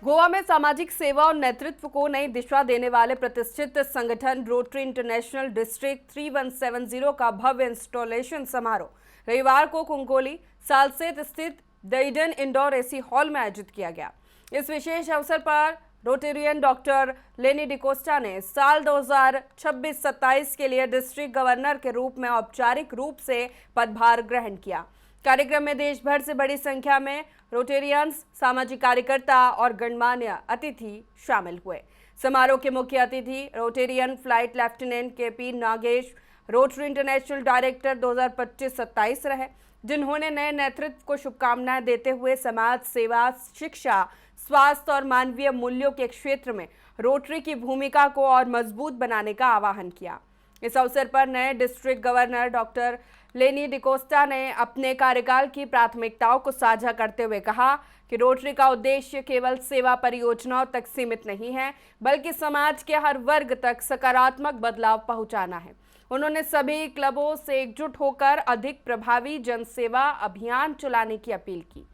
गोवा में सामाजिक सेवा और नेतृत्व को नई दिशा देने वाले प्रतिष्ठित संगठन रोटरी इंटरनेशनल डिस्ट्रिक्ट 3170 का भव्य इंस्टॉलेशन समारोह रविवार को कुंकोली सालसेत स्थित द इंडोर एसी हॉल में आयोजित किया गया। इस विशेष अवसर पर रोटेरियन डॉक्टर लेनी डिकोस्टा ने साल 2026-27 के लिए डिस्ट्रिक्ट गवर्नर के रूप में औपचारिक रूप से पदभार ग्रहण किया। कार्यक्रम में देश भर से बड़ी संख्या में रोटेरियंस, सामाजिक कार्यकर्ता और गणमान्य अतिथि शामिल हुए। समारोह के मुख्य अतिथि रोटेरियन फ्लाइट लेफ्टिनेंट के नागेश, रोटरी इंटरनेशनल डायरेक्टर 2025-27 रहे, जिन्होंने नए नेतृत्व को शुभकामनाएं देते हुए समाज सेवा, शिक्षा, स्वास्थ्य और मानवीय मूल्यों के क्षेत्र में रोटरी की भूमिका को और मजबूत बनाने का आह्वान किया। इस अवसर पर नए डिस्ट्रिक्ट गवर्नर डॉक्टर लेनी डिकोस्टा ने अपने कार्यकाल की प्राथमिकताओं को साझा करते हुए कहा कि रोटरी का उद्देश्य केवल सेवा परियोजनाओं तक सीमित नहीं है, बल्कि समाज के हर वर्ग तक सकारात्मक बदलाव पहुंचाना है। उन्होंने सभी क्लबों से एकजुट होकर अधिक प्रभावी जनसेवा अभियान चलाने की अपील की।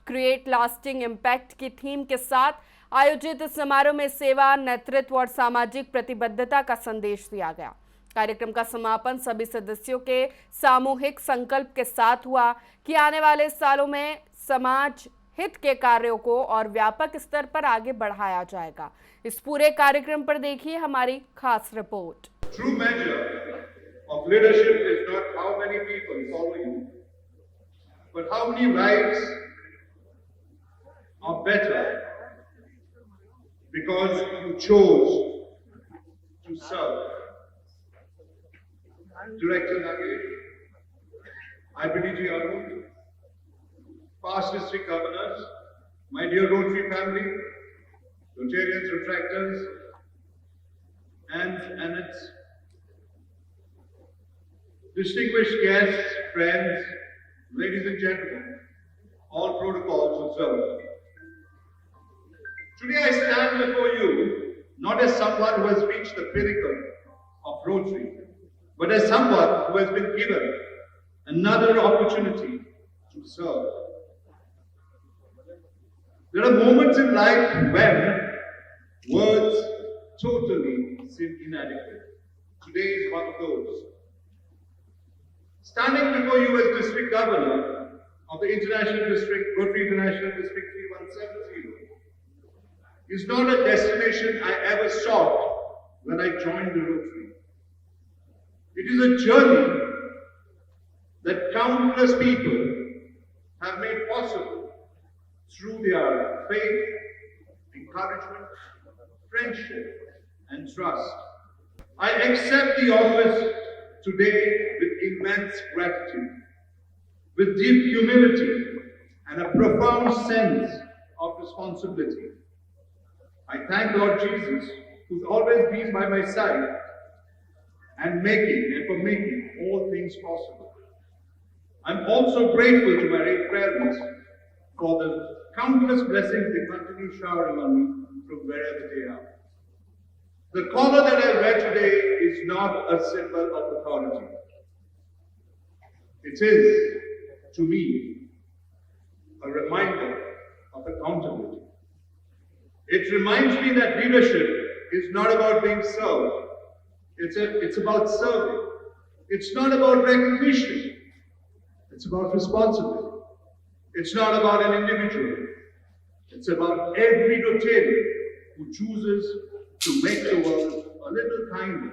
क्रिएट लास्टिंग इम्पैक्ट की थीम के साथ आयोजित समारोह में सेवा, नेतृत्व और सामाजिक प्रतिबद्धता का संदेश दिया गया। कार्यक्रम का समापन सभी सदस्यों के सामूहिक संकल्प के साथ हुआ कि आने वाले सालों में समाज हित के कार्यों को और व्यापक स्तर पर आगे बढ़ाया जाएगा। इस पूरे कार्यक्रम पर देखिए हमारी खास report. True measure of leadership is not how many people follow you, but how many lives are better because you chose to serve. Director Nagesh, IBDG Arun, past district governors, my dear Rotary family, Rotarians, Retractors, and its distinguished guests, friends, ladies and gentlemen, all protocols observed. Today I stand before you not as someone who has reached the pinnacle of Rotary, but as someone who has been given another opportunity to serve. There are moments in life when words totally seem inadequate. Today is one of those. Standing before you as District Governor of the Rotary International District 3170 is not a destination I ever sought when I joined the Rotary. It is a journey that countless people have made possible through their faith, encouragement, friendship, and trust. I accept the office today with immense gratitude, with deep humility, and a profound sense of responsibility. I thank Lord Jesus, who's always been by my side, and for making all things possible. I'm also grateful to my great parents for the countless blessings they continue showering on me from wherever they are. The collar that I wear today is not a symbol of authority. It is, to me, a reminder of accountability. It reminds me that leadership is not about being served. It's about serving. It's not about recognition. It's about responsibility. It's not about an individual. It's about every Rotarian who chooses to make the world a little kinder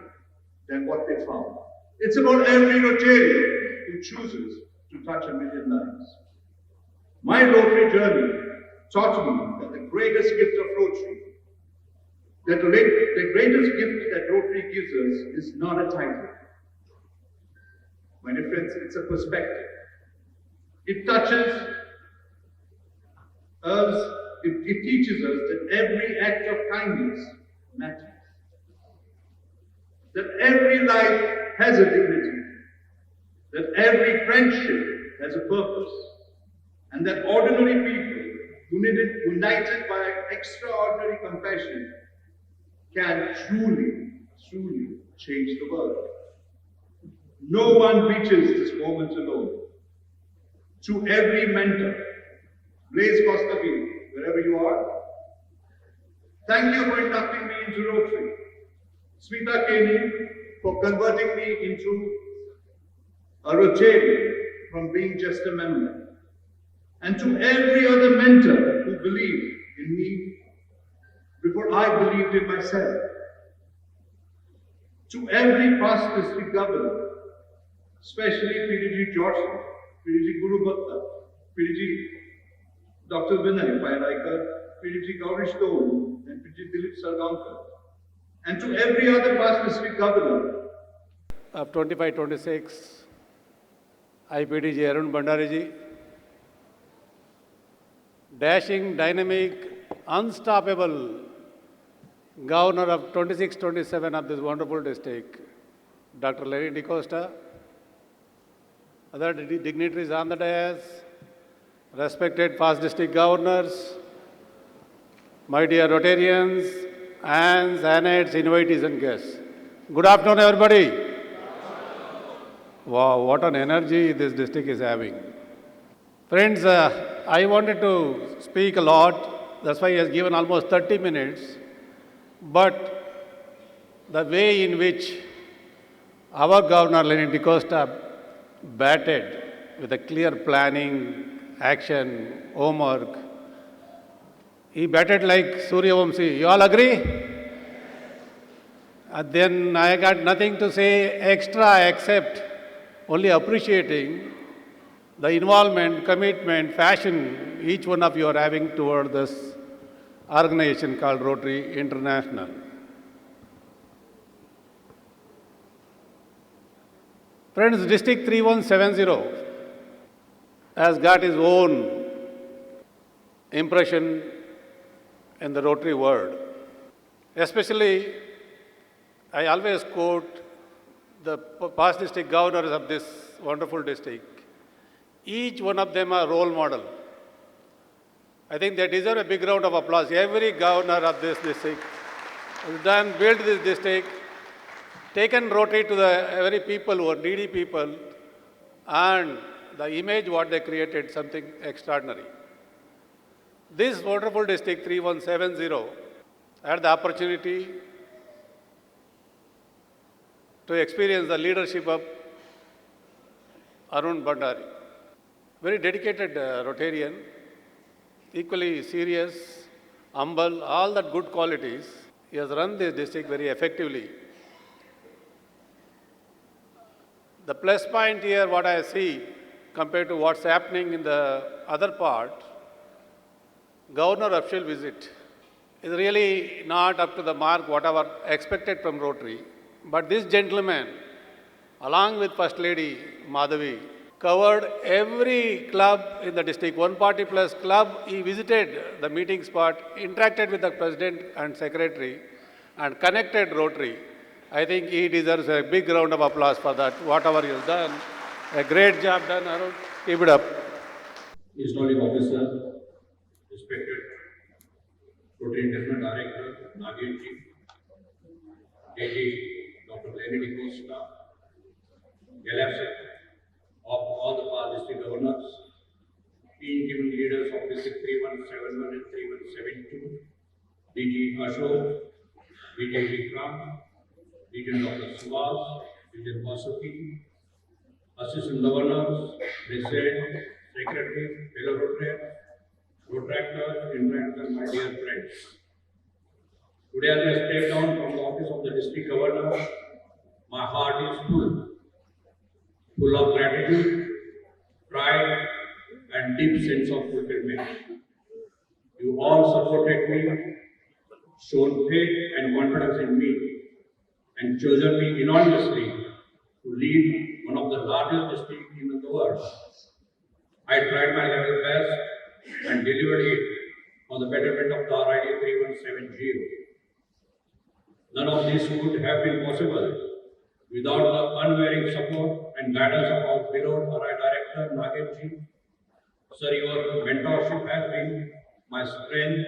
than what they found. It's about every Rotarian who chooses to touch a million lives. My Rotary journey taught me that the greatest gift of Rotary, the greatest gift that Rotary gives us is not a title. My dear friends, it's a perspective. It touches us, it teaches us that every act of kindness matters. That every life has a dignity. That every friendship has a purpose. And that ordinary people, united by extraordinary compassion, can truly, truly change the world. No one reaches this moment alone. To every mentor, Blaise Costafield, wherever you are, Thank you for inducting me into Rotary. Smita Keni for converting me into a Rotarian from being just a member. And to every other mentor who believed in me before I believed in myself. To every past district governor, especially PDG Johnson, PDG Guru Bhatta, PDG Dr. Vinay Pairaikar, PDG Gaurish Stone, and PDG Dilip Sargankar, and to every other past district governor of 25-26, IPDG Arun Bandariji, dashing, dynamic, unstoppable governor of 26-27 of this wonderful district, Dr. Lenny DeCosta, other dignitaries on the dais, respected past district governors, my dear Rotarians, and Zanites, invitees and guests. Good afternoon, everybody. Wow, what an energy this district is having. Friends, I wanted to speak a lot. That's why he has given almost 30 minutes. But the way in which our Governor Lenny DeCosta batted with a clear planning, action, homework, he batted like Suryavamsi. You all agree? And then I got nothing to say extra except only appreciating the involvement, commitment, passion each one of you are having toward this organization called Rotary International. Friends, District 3170 has got its own impression in the Rotary world. Especially, I always quote the past district governors of this wonderful district. Each one of them a role model. I think they deserve a big round of applause. Every governor of this district has built this district, taken Rotary to the very people who are needy people, and the image what they created, something extraordinary. This wonderful district, 3170, had the opportunity to experience the leadership of Arun Bandari. Very dedicated Rotarian, equally serious, humble, all that good qualities. He has run this district very effectively. The plus point here, what I see, compared to what's happening in the other part, Governor official visit is really not up to the mark whatever expected from Rotary. But this gentleman, along with First Lady Madhavi, covered every club in the district, 140 plus club. He visited the meeting spot, interacted with the president and secretary, and connected Rotary. I think he deserves a big round of applause for that, whatever he has done. A great job done, Arun. Keep it up. Historic officer, respected Rotary International Director, Nagenji, JG, Dr. Lenny DeCosta, Galapset, of all the past district governors, team given leaders of District 3171 and 3172, DG Ashok, DG Vikram, DG Dr. Subhas, DG Vasuki, Assistant Governors, President, Secretary, fellow Rotarians, Protractors, interactors, my dear friends. Today as I step down from the office of the district governor, my heart is full of gratitude, pride, and deep sense of fulfillment. You all supported me, shown faith and confidence in me, and chosen me unanimously to lead one of the largest districts in the world. I tried my level best and delivered it for the betterment of the RID 3170. None of this would have been possible without the unwavering support and guidance of our beloved RI Director Nagenji. Sir, your mentorship has been my strength.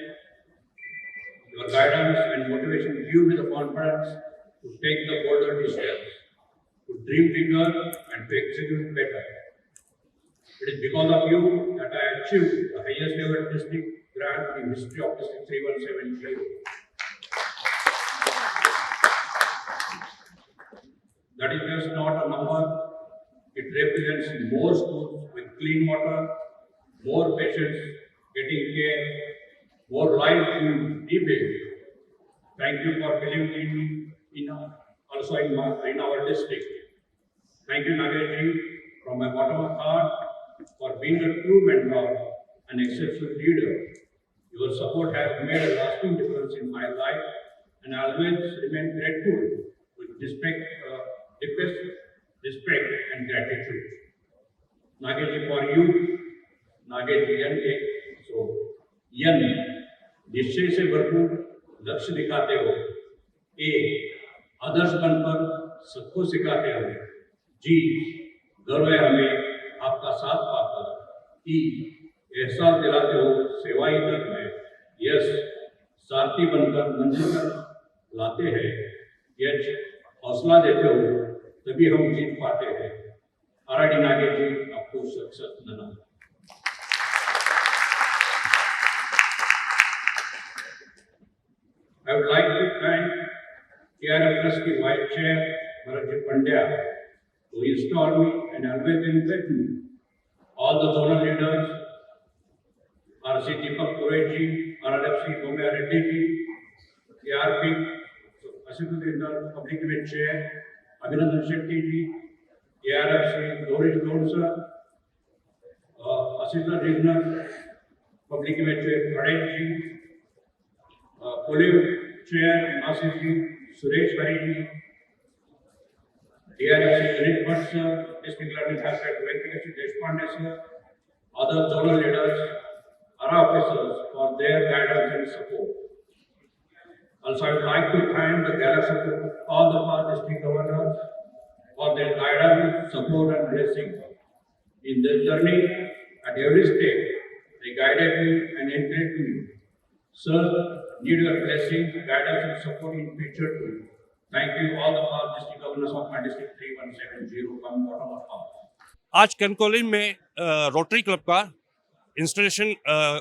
Your guidance and motivation give me the confidence to take the bolder steps, to dream bigger and to execute better. It is because of you that I achieved the highest ever district grant in history of District 3170. That is just not a number. It represents more schools with clean water, more patients getting care, more lives being rebuilt. Thank you for believing in also in our district. Thank you, Nagesh, from my bottom of heart for being a true mentor and exceptional leader. Your support has made a lasting difference in my life, and I always remain grateful with deepest respect and gratitude. Nagesh, for you, Nagesh ji यन एक सो यन निश्चय से भरपूर लक्ष्य दिखाते हो, ए आदर्श बनकर सबको सिखाते हो, जी गर्व है हमें आपका साथ पाकर, ई एहसास दिलाते हो सेवा ही धर्म है, यस सारथी बनकर मंजिल तक लाते हैं, यच हौसला देते हो तभी हम जीत पाते हैं। आरडी नागेश जी आपको सक्सेस धन्यवाद। I would like to thank KRF Trustee Vice Chair Bharatji Pandya who installed me and always been with me. All the zonal leaders, RC Deepak Pureji, RRFC Bomaya Reddy ji, KRP, Assistant Public Event Chair Abhinandan Shetty ji, KRFC Dorish Gaur sir, Assistant Regional Public Event Chair Parekh ji, Police Chair Nasir ji, Suresh Hari ji, DRFC Ganesh Bhatt sir, District Learning Facility Venkatesh Deshpande sir, other zonal leaders, ARA officers for their guidance and support. Also, I would like to thank the galaxy of all the past district governors for their guidance, support and blessing. In this journey, at every step, they guided me and encouraged me. Sir, need your blessing, guidance and support in future too. Thank you all the past district governors of my district 3170 from bottom of heart. आज कनकौली में rotary club का installation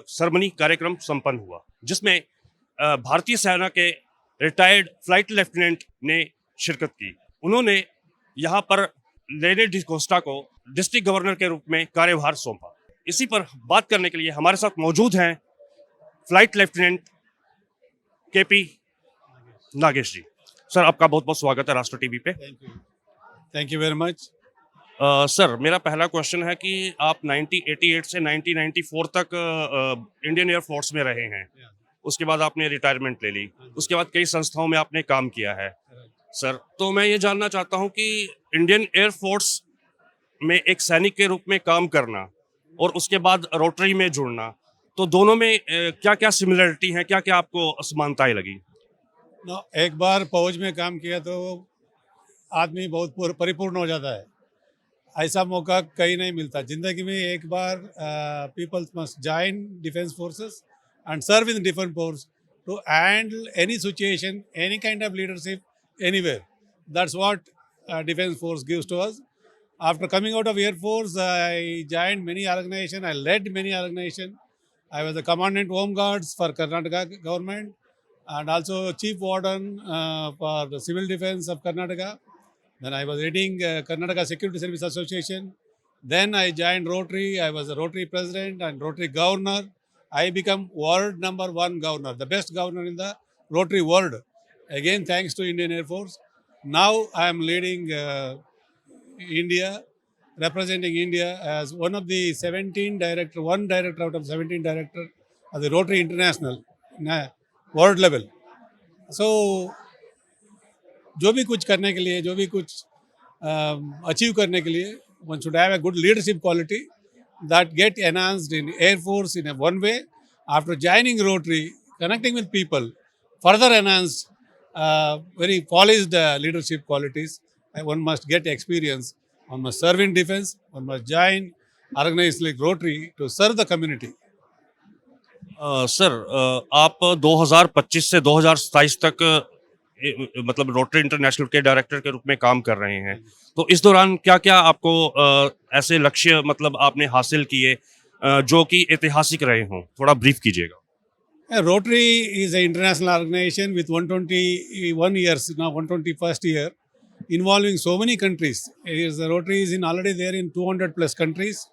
ceremony कार्यक्रम संपन्न हुआ, जिसमें भारतीय सेना के रिटायर्ड फ्लाइट लेफ्टिनेंट ने शिरकत की। उन्होंने यहाँ पर लेने डिकोस्टा को डिस्ट्रिक्ट गवर्नर के रूप में कार्यभार सौंपा। इसी पर बात करने के लिए हमारे साथ मौजूद हैं फ्लाइट लेफ्टिनेंट केपी नागेश जी। सर, आपका बहुत बहुत स्वागत है राष्ट्र टीवी पे। Thank you very much. Sir, मेरा पहला क्वेश्चन है कि आप 1988 से 1994 तक इंडियन एयरफोर्स में रहे हैं। उसके बाद आपने रिटायरमेंट ले ली, उसके बाद कई संस्थाओं में आपने काम किया है। सर, तो मैं ये जानना चाहता हूँ कि इंडियन एयरफोर्स में एक सैनिक के रूप में काम करना और उसके बाद रोटरी में जुड़ना, तो दोनों में क्या क्या सिमिलरिटी है, क्या क्या आपको समानताएं लगी? एक बार फौज में काम किया तो आदमी बहुत परिपूर्ण हो जाता है। ऐसा मौका कहीं नहीं मिलता जिंदगी में। एक बार peoples must join defence forces and serve in the different force to handle any situation, any kind of leadership, anywhere. That's what defense force gives to us. After coming out of Air Force, I joined many organizations. I led many organizations. I was the commandant home guards for Karnataka government and also chief warden for the civil defense of Karnataka. Then I was heading Karnataka Security Service Association. Then I joined Rotary. I was a Rotary president and Rotary governor. I become world #1 governor, the best governor in the Rotary world. Again, thanks to Indian Air Force. Now I am leading India, representing India as one of the 17 director, one director out of 17 director of the Rotary International world level. So, जो भी कुछ करने के लिए, जो भी कुछ achieve करने के लिए, one should have a good leadership quality that get enhanced in Air Force in a one way. After joining Rotary, connecting with people, further enhanced very polished leadership qualities. One must get experience. One must serve in defense. One must join organizations like Rotary to serve the community. Sir, आप 2025 से 2027 तक मतलब rotary international के director के रूप में काम कर रहे हैं, तो इस दौरान क्या क्या आपको ऐसे लक्ष्य मतलब आपने हासिल किए जो कि ऐतिहासिक रहे हों? थोड़ा ब्रीफ कीजिएगा। Rotary is an international organization with 121 years now, 121st year. involving so many countries. The Rotary is already there in 200 plus countries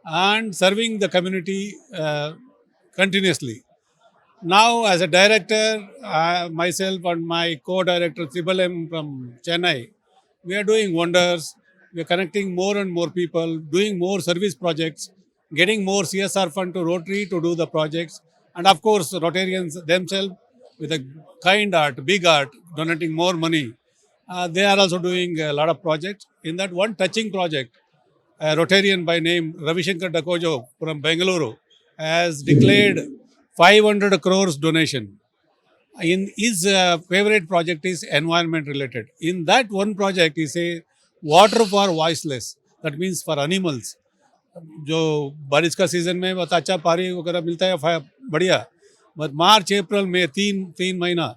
and serving the community continuously. Now, as a director, myself and my co-director Tribal M from Chennai, we are doing wonders. We are connecting more and more people, doing more service projects, getting more CSR fund to Rotary to do the projects, and of course, Rotarians themselves with a kind heart, big heart, donating more money. They are also doing a lot of projects. In that one touching project, a Rotarian by name Ravishankar Dakojo from Bengaluru has declared 500 crores donation. In his favorite project is environment related. In that one project, he say water for voiceless. That means for animals. जो बारिश का season में बहुत अच्छा पानी वगैरह मिलता है बढ़िया, बट मार्च अप्रैल में तीन महीना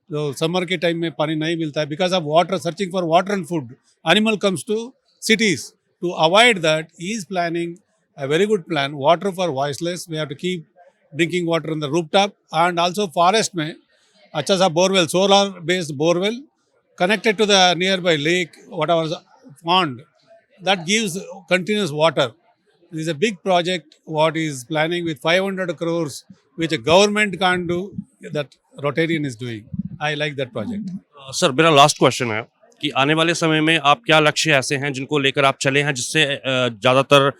जो समर के टाइम में पानी नहीं मिलता है because of water, searching for water and food, animal comes to cities. To avoid that, he is planning a very good plan, water for voiceless. We have to keep drinking water on the rooftop, and also forest में अच्छा सा borewell, solar based borewell connected to the nearby lake, whatever pond, that gives continuous water. This is a big project what is planning with 500 crores, which a government can't do, that Rotarian is doing. I like that project. Sir मेरा last question है कि आने वाले समय में आप क्या लक्ष्य ऐसे हैं जिनको लेकर आप चले हैं, जिससे ज़्यादातर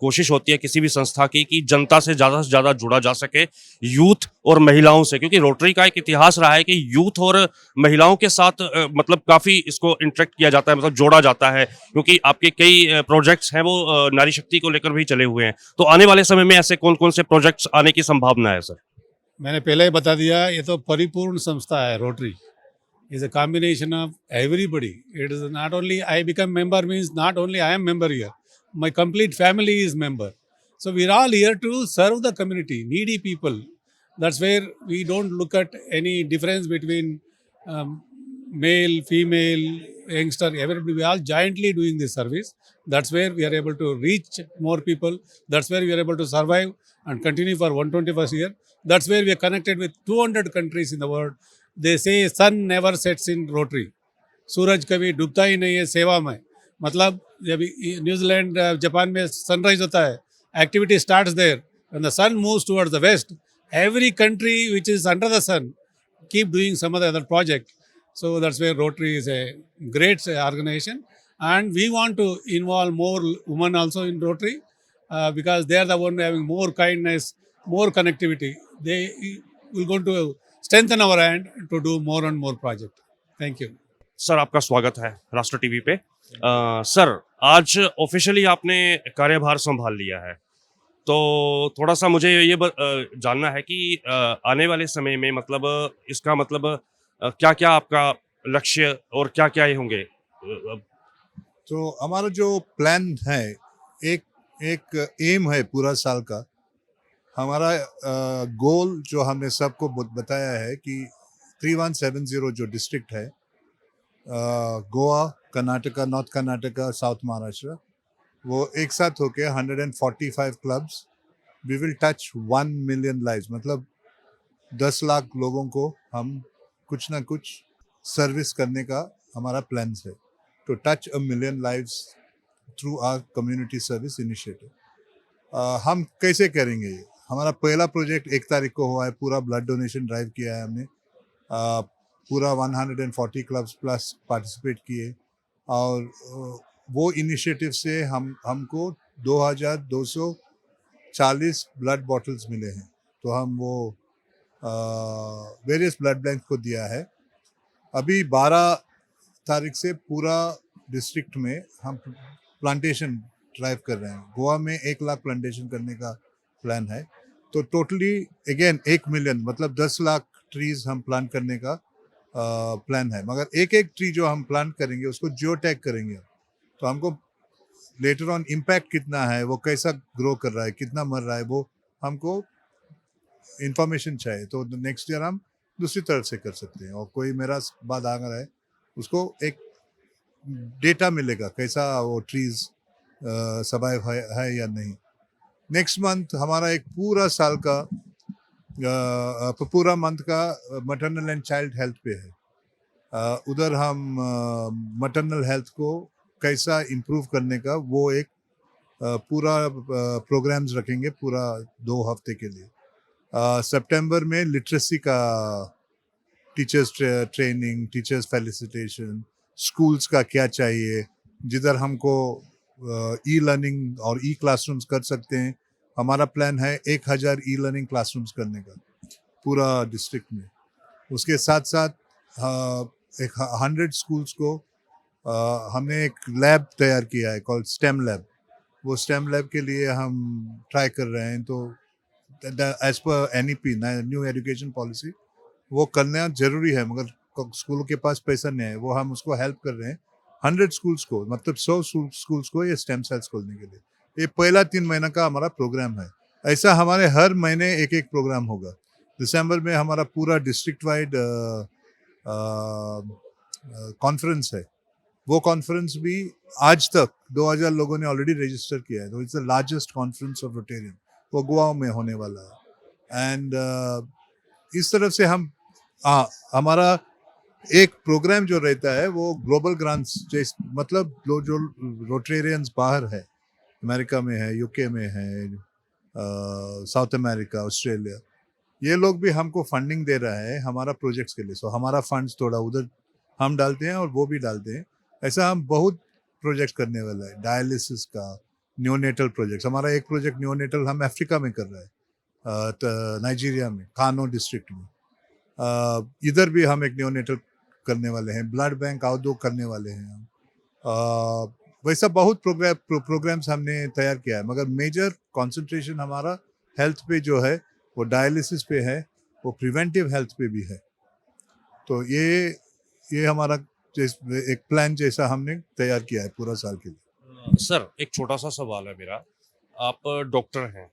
कोशिश होती है किसी भी संस्था की कि जनता से ज़्यादा जुड़ा जा सके, यूथ और महिलाओं से, क्योंकि रोटरी का एक इतिहास रहा है कि यूथ और महिलाओं के साथ मतलब काफ़ी इसको इंटरेक्ट किया जाता है, मतलब जोड़ा जाता है, क्योंकि आपके कई प्रोजेक्ट्स हैं वो नारी शक्ति को लेकर भी चले हुए हैं। तो आने वाले समय में ऐसे कौन कौन से प्रोजेक्ट्स आने की संभावना है सर? मैंने पहले ही बता दिया, ये तो परिपूर्ण संस्था है rotary. Is a combination of everybody. It is not only I become member means not only I am member here. My complete family is member. So we are all here to serve the community, needy people. That's where we don't look at any difference between male, female, youngster, everybody. We are all jointly doing this service. That's where we are able to reach more people. That's where we are able to survive and continue for 121st year. That's where we are connected with 200 countries in the world. They say sun never sets in Rotary. सूरज कभी डूबता ही नहीं है सेवा में. मतलब जब New Zealand Japan में sunrise होता है, activity starts there. When the sun moves towards the west, every country which is under the sun keep doing some other project. So that's where Rotary is a great organization, and we want to involve more women also in Rotary because they are the one having more kindness, more connectivity. They will going to strengthen our hand to do more and more project. Thank you. Sir आपका स्वागत है राष्ट्र TV पे। Sir आज officially आपने कार्यभार संभाल लिया है, तो थोड़ा सा मुझे ये जानना है कि आने वाले समय में मतलब इसका मतलब क्या क्या आपका लक्ष्य और क्या क्या ये होंगे? तो हमारा जो प्लान है, एक एम है पूरा साल का. हमारा गोल जो हमने सबको बताया है कि 3170 जो डिस्ट्रिक्ट है, गोवा, कर्नाटका, नॉर्थ कर्नाटका, साउथ महाराष्ट्र, वो एक साथ होके 145 clubs, we will touch 1 million lives. मतलब 10 लाख लोगों को हम कुछ ना कुछ सर्विस करने का हमारा प्लान है, to touch 1 million lives through our community service initiative. हम कैसे करेंगे ये? हमारा पहला प्रोजेक्ट 1 तारीख को हुआ है, पूरा ब्लड डोनेशन ड्राइव किया है हमने. पूरा 140 क्लब्स प्लस पार्टिसिपेट किए, और वो इनिशिएटिव से हमको 2240 ब्लड बॉटल्स मिले हैं. तो हम वो वेरियस ब्लड बैंक को दिया है. अभी 12 तारीख से पूरा डिस्ट्रिक्ट में हम प्लांटेशन ड्राइव कर रहे हैं. गोवा में 1 लाख प्लांटेशन करने का प्लान है. तो टोटली अगेन 1 मिलियन, मतलब 10 लाख ट्रीज हम प्लांट करने का प्लान है. मगर एक ट्री जो हम प्लांट करेंगे उसको जियो टैग करेंगे. तो हमको लेटर ऑन इम्पैक्ट कितना है, वो कैसा ग्रो कर रहा है, कितना मर रहा है, वो हमको इंफॉर्मेशन चाहिए. तो नेक्स्ट ईयर हम दूसरी तरफ से कर सकते हैं. और कोई मेरा बात आ रहा है, उसको एक डेटा मिलेगा कैसा वो ट्रीज सर्वाइव है या नहीं. नेक्स्ट मंथ हमारा एक पूरा साल का पूरा मंथ का मैटरनल एंड चाइल्ड हेल्थ पे है. उधर हम मैटरनल हेल्थ को कैसा इम्प्रूव करने का वो एक पूरा प्रोग्राम्स रखेंगे पूरा 2 हफ्ते के लिए। सितंबर में लिटरेसी का teachers training, teachers felicitation, schools का क्या चाहिए, जिधर हमको ई लर्निंग और ई क्लासरूम्स कर सकते हैं। हमारा प्लान है 1000 ई लर्निंग क्लासरूम्स करने का पूरा डिस्ट्रिक्ट में। उसके साथ साथ एक 100 स्कूल्स को हमने एक लैब तैयार किया है कॉल्ड स्टेम लैब। वो स्टेम लैब के लिए हम ट्राई कर रहे हैं। तो as per NEP new education policy वो करना जरूरी है, मगर स्कूलों के पास पैसा नहीं है। वो हम उसको हेल्प कर रहे हैं 100 स्कूल्स को, मतलब 100 स्कूल्स को ये स्टेम सेल्स खोलने के लिए। ये पहला 3 महीना का हमारा प्रोग्राम है। ऐसा हमारे हर महीने एक प्रोग्राम होगा। दिसंबर में हमारा पूरा डिस्ट्रिक्ट वाइड कॉन्फ्रेंस है। वो कॉन्फ्रेंस भी आज तक 2000 लोगों ने ऑलरेडी रजिस्टर किया है। तो it's the largest conference of Rotarian. वो गोवा में होने वाला है। एंड इस तरफ से हम हमारा एक प्रोग्राम जो रहता है वो ग्लोबल ग्रांट्स, मतलब जो रोटेरियंस बाहर है, अमेरिका में है, UK में है, साउथ अमेरिका, ऑस्ट्रेलिया, ये लोग भी हमको फंडिंग दे रहा है हमारा प्रोजेक्ट्स के लिए। सो हमारा फंड्स थोड़ा उधर हम डालते हैं और वो भी डालते हैं। ऐसा हम बहुत प्रोजेक्ट करने वाला है। डायलिसिस का, न्योनेटल प्रोजेक्ट्स। हमारा एक प्रोजेक्ट न्योनेटल हम अफ्रीका में कर रहे हैं, नाइजीरिया में, कानो डिस्ट्रिक्ट में। इधर भी हम एक न्योनेटल करने वाले हैं। ब्लड बैंक आउटडोर करने वाले हैं हम। वैसा बहुत प्रोग्राम्स हमने तैयार किया है, मगर मेजर कंसंट्रेशन हमारा हेल्थ पे जो है वो डायलिसिस पे है, वो प्रिवेंटिव हेल्थ पे भी है। तो ये हमारा एक प्लान जैसा हमने तैयार किया है पूरा साल के लिए। सर, एक छोटा सा सवाल है मेरा। आप डॉक्टर हैं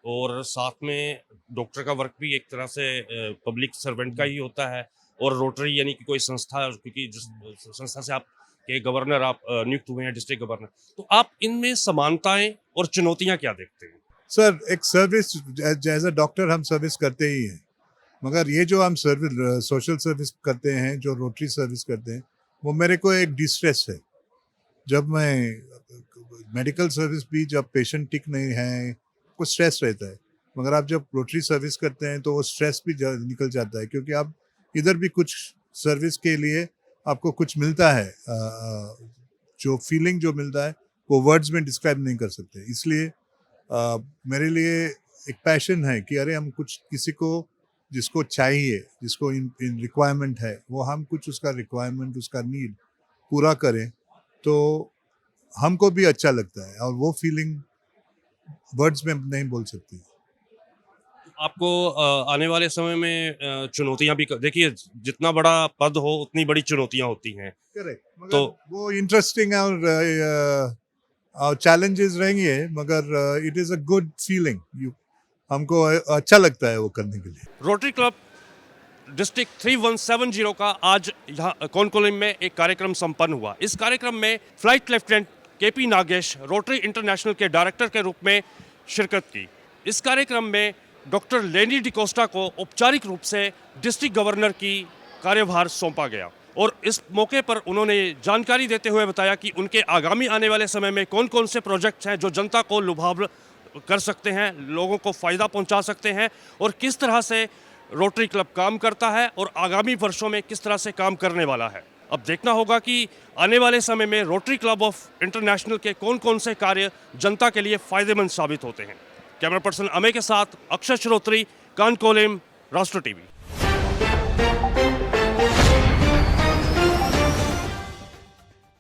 और साथ में डॉक्टर का वर्क भी एक तरह से पब्लिक सर्वेंट का ही होता है, और रोटरी यानी कि कोई संस्था, क्योंकि जिस संस्था से आप के गवर्नर आप नियुक्त हुए हैं, डिस्ट्रिक्ट गवर्नर, तो आप इनमें समानताएं और चुनौतियां क्या देखते हैं? सर, एक सर्विस एज अ डॉक्टर हम सर्विस करते ही हैं, मगर ये जो हम सर्विस सोशल सर्विस करते हैं, जो रोटरी सर्विस करते हैं, वो मेरे को एक डिस्ट्रेस है। जब मैं मेडिकल सर्विस भी, जब पेशेंट ठीक नहीं है, कुछ स्ट्रेस रहता है, मगर आप जब रोटरी सर्विस करते हैं तो वो स्ट्रेस भी निकल जाता है, क्योंकि आप इधर भी कुछ सर्विस के लिए आपको कुछ मिलता है। जो फीलिंग जो मिलता है वो वर्ड्स में डिस्क्राइब नहीं कर सकते। इसलिए मेरे लिए एक पैशन है कि अरे हम कुछ किसी को जिसको चाहिए, जिसको इन रिक्वायरमेंट है, वो हम कुछ उसका रिक्वायरमेंट, उसका नीड पूरा करें तो हमको भी अच्छा लगता है, और वो फीलिंग वर्ड्स में नहीं बोल सकती। आपको आने वाले समय में चुनौतियां भी, देखिए जितना बड़ा पद हो उतनी बड़ी चुनौतियां होती हैं। करेक्ट, मगर तो वो इंटरेस्टिंग और चैलेंजेस रहेंगे, मगर it is a good feeling. हमको अच्छा लगता है वो करने के लिए। रोटरी क्लब डिस्ट्रिक्ट 3170 का आज यहाँ कोनकोलिम में एक कार्यक्रम संपन्न हुआ। इस कार्यक्रम में flight lieutenant KP Nagesh rotary international के डायरेक्टर के रूप में शिरकत की। इस कार्यक्रम में डॉक्टर लेनी डिकोस्टा को औपचारिक रूप से डिस्ट्रिक्ट गवर्नर की कार्यभार सौंपा गया, और इस मौके पर उन्होंने जानकारी देते हुए बताया कि उनके आगामी आने वाले समय में कौन कौन से प्रोजेक्ट्स हैं जो जनता को लुभाव कर सकते हैं, लोगों को फ़ायदा पहुंचा सकते हैं, और किस तरह से रोटरी क्लब काम करता है और आगामी वर्षों में किस तरह से काम करने वाला है। अब देखना होगा कि आने वाले समय में रोटरी क्लब ऑफ इंटरनेशनल के कौन कौन से कार्य जनता के लिए फ़ायदेमंद साबित होते हैं। कैमरा पर्सन अमय के साथ अक्षय श्रोत्री, कानकोलिम, राष्ट्र टीवी।